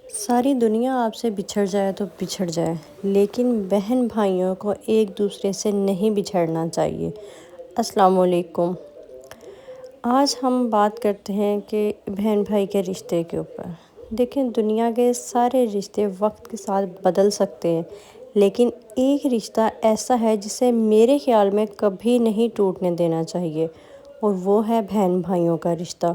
ساری دنیا آپ سے بچھڑ جائے تو بچھڑ جائے، لیکن بہن بھائیوں کو ایک دوسرے سے نہیں بچھڑنا چاہیے۔ السلام علیکم۔ آج ہم بات کرتے ہیں کہ بہن بھائی کے رشتے کے اوپر۔ دیکھیں، دنیا کے سارے رشتے وقت کے ساتھ بدل سکتے ہیں، لیکن ایک رشتہ ایسا ہے جسے میرے خیال میں کبھی نہیں ٹوٹنے دینا چاہیے، اور وہ ہے بہن بھائیوں کا رشتہ۔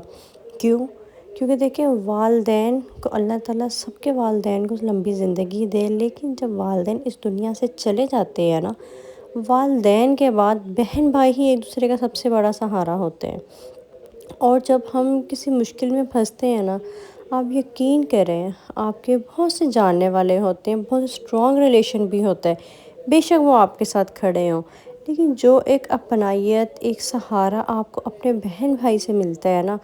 کیونکہ دیکھیں، والدین کو اللہ تعالیٰ سب کے والدین کو لمبی زندگی دے، لیکن جب والدین اس دنیا سے چلے جاتے ہیں نا، والدین کے بعد بہن بھائی ہی ایک دوسرے کا سب سے بڑا سہارا ہوتے ہیں۔ اور جب ہم کسی مشکل میں پھنستے ہیں نا، آپ یقین کریں، آپ کے بہت سے جاننے والے ہوتے ہیں، بہت اسٹرانگ ریلیشن بھی ہوتا ہے، بے شک وہ آپ کے ساتھ کھڑے ہوں، لیکن جو ایک اپنائیت، ایک سہارا آپ کو اپنے بہن بھائی سے ملتا ہے نا،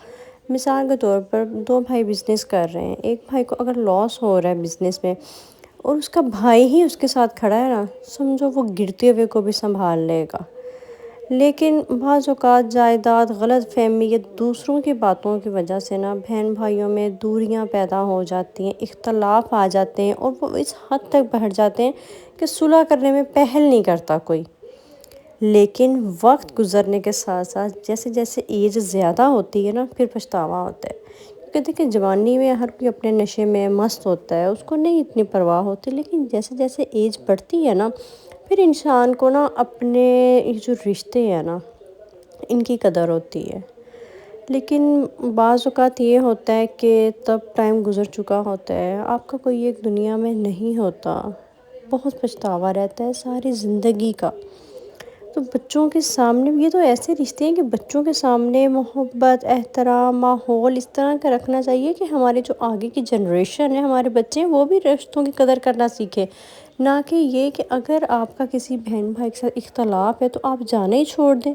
مثال کے طور پر دو بھائی بزنس کر رہے ہیں، ایک بھائی کو اگر لاس ہو رہا ہے بزنس میں اور اس کا بھائی ہی اس کے ساتھ کھڑا ہے نا، سمجھو وہ گرتے ہوئے کو بھی سنبھال لے گا۔ لیکن بعض اوقات جائیداد، غلط فہمی یا دوسروں کی باتوں کی وجہ سے نا بہن بھائیوں میں دوریاں پیدا ہو جاتی ہیں، اختلاف آ جاتے ہیں، اور وہ اس حد تک بڑھ جاتے ہیں کہ صلح کرنے میں پہل نہیں کرتا کوئی۔ لیکن وقت گزرنے کے ساتھ ساتھ جیسے جیسے ایج زیادہ ہوتی ہے نا، پھر پچھتاوا ہوتا ہے، کیونکہ دیکھیں، جوانی میں ہر کوئی اپنے نشے میں مست ہوتا ہے، اس کو نہیں اتنی پرواہ ہوتی، لیکن جیسے جیسے ایج بڑھتی ہے نا، پھر انسان کو نا اپنے یہ جو رشتے ہیں نا، ان کی قدر ہوتی ہے۔ لیکن بعض اوقات یہ ہوتا ہے کہ تب ٹائم گزر چکا ہوتا ہے، آپ کا کوئی ایک دنیا میں نہیں ہوتا، بہت پچھتاوا رہتا ہے ساری زندگی کا۔ تو بچوں کے سامنے یہ تو ایسے رشتے ہیں کہ بچوں کے سامنے محبت، احترام، ماحول اس طرح کا رکھنا چاہیے کہ ہمارے جو آگے کی جنریشن ہے، ہمارے بچے ہیں، وہ بھی رشتوں کی قدر کرنا سیکھیں۔ نہ کہ یہ کہ اگر آپ کا کسی بہن بھائی کے ساتھ اختلاف ہے تو آپ جانا ہی چھوڑ دیں۔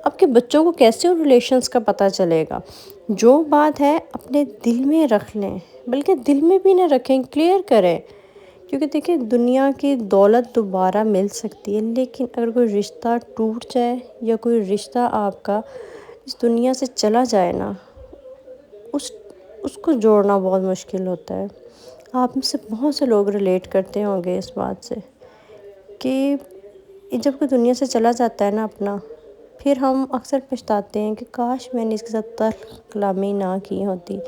آپ کے بچوں کو کیسے ان ریلیشنز کا پتہ چلے گا؟ جو بات ہے اپنے دل میں رکھ لیں، بلکہ دل میں بھی نہ رکھیں، کلیئر کریں۔ کیونکہ دیکھیں، دنیا کی دولت دوبارہ مل سکتی ہے، لیکن اگر کوئی رشتہ ٹوٹ جائے یا کوئی رشتہ آپ کا اس دنیا سے چلا جائے نا، اس کو جوڑنا بہت مشکل ہوتا ہے۔ آپ میں سے بہت سے لوگ ریلیٹ کرتے ہوں گے اس بات سے کہ جب کوئی دنیا سے چلا جاتا ہے نا اپنا، پھر ہم اکثر پچھتاتے ہیں کہ کاش میں نے اس کے ساتھ تلخ کلامی نہ کی ہوتی،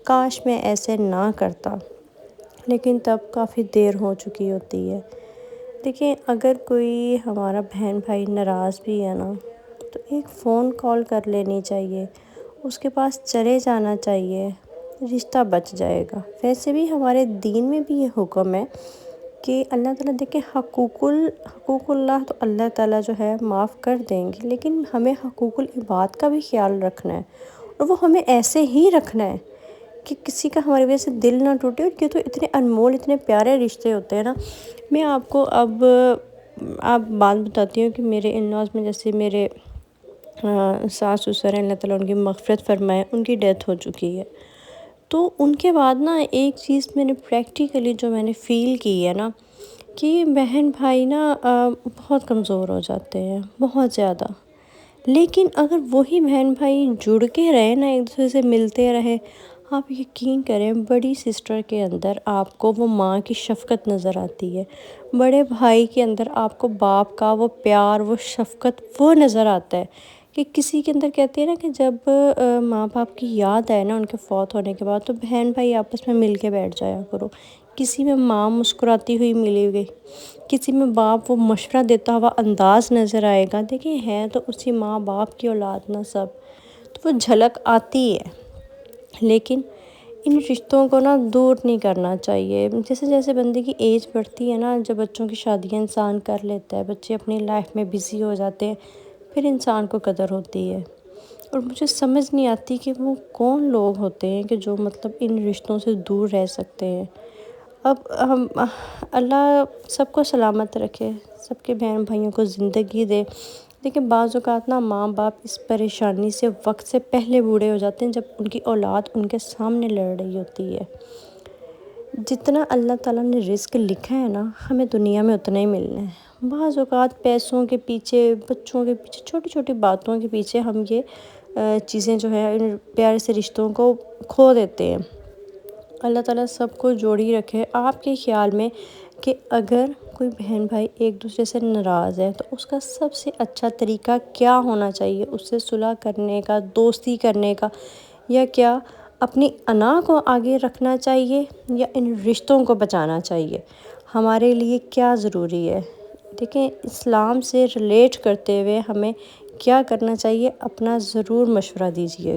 کاش میں ایسے نہ کرتا، لیکن تب کافی دیر ہو چکی ہوتی ہے۔ دیکھیں، اگر کوئی ہمارا بہن بھائی ناراض بھی ہے نا، تو ایک فون کال کر لینی چاہیے، اس کے پاس چلے جانا چاہیے، رشتہ بچ جائے گا۔ ویسے بھی ہمارے دین میں بھی یہ حکم ہے کہ اللہ تعالیٰ، دیکھیں، حقوق اللہ تو اللہ تعالیٰ جو ہے معاف کر دیں گے، لیکن ہمیں حقوق العباد کا بھی خیال رکھنا ہے، اور وہ ہمیں ایسے ہی رکھنا ہے کہ کسی کا ہماری وجہ سے دل نہ ٹوٹے۔ اور یہ تو اتنے انمول، اتنے پیارے رشتے ہوتے ہیں نا۔ میں آپ کو اب بات بتاتی ہوں کہ میرے ان لاز میں، جیسے میرے ساس سسر ہیں، اللہ تعالیٰ ان کی مغفرت فرمائے، ان کی ڈیتھ ہو چکی ہے۔ تو ان کے بعد نا ایک چیز میں نے پریکٹیکلی جو میں نے فیل کی ہے نا، کہ بہن بھائی نا بہت کمزور ہو جاتے ہیں، بہت زیادہ۔ لیکن اگر وہی بہن بھائی جڑ کے رہے نا، ایک دوسرے سے ملتے رہے، آپ یقین کریں، بڑی سسٹر کے اندر آپ کو وہ ماں کی شفقت نظر آتی ہے، بڑے بھائی کے اندر آپ کو باپ کا وہ پیار، وہ شفقت، وہ نظر آتا ہے کہ کسی کے اندر کہتے ہیں نا کہ جب ماں باپ کی یاد آئے نا ان کے فوت ہونے کے بعد، تو بہن بھائی آپس میں مل کے بیٹھ جایا کرو۔ کسی میں ماں مسکراتی ہوئی ملے گی، کسی میں باپ وہ مشورہ دیتا ہوا انداز نظر آئے گا۔ دیکھیں، ہے تو اسی ماں باپ کی اولاد نہ سب، تو وہ جھلک آتی ہے۔ لیکن ان رشتوں کو نا دور نہیں کرنا چاہیے۔ جیسے جیسے بندے کی ایج بڑھتی ہے نا، جب بچوں کی شادیاں انسان کر لیتا ہے، بچے اپنی لائف میں بزی ہو جاتے ہیں، پھر انسان کو قدر ہوتی ہے۔ اور مجھے سمجھ نہیں آتی کہ وہ کون لوگ ہوتے ہیں کہ جو مطلب ان رشتوں سے دور رہ سکتے ہیں۔ اب ہم اللہ سب کو سلامت رکھے، سب کے بہن بھائیوں کو زندگی دے۔ لیکن بعض اوقات نا ماں باپ اس پریشانی سے وقت سے پہلے بوڑھے ہو جاتے ہیں، جب ان کی اولاد ان کے سامنے لڑ رہی ہوتی ہے۔ جتنا اللہ تعالیٰ نے رزق لکھا ہے نا، ہمیں دنیا میں اتنا ہی ملنا ہے۔ بعض اوقات پیسوں کے پیچھے، بچوں کے پیچھے، چھوٹی چھوٹی باتوں کے پیچھے ہم یہ چیزیں جو ہے ان پیارے سے رشتوں کو کھو دیتے ہیں۔ اللہ تعالیٰ سب کو جوڑی رکھے۔ آپ کے خیال میں کہ اگر کوئی بہن بھائی ایک دوسرے سے ناراض ہے تو اس کا سب سے اچھا طریقہ کیا ہونا چاہیے اس سے صلح کرنے کا، دوستی کرنے کا، یا کیا اپنی انا کو آگے رکھنا چاہیے یا ان رشتوں کو بچانا چاہیے؟ ہمارے لیے کیا ضروری ہے؟ دیکھیں، اسلام سے ریلیٹ کرتے ہوئے ہمیں کیا کرنا چاہیے، اپنا ضرور مشورہ دیجیے۔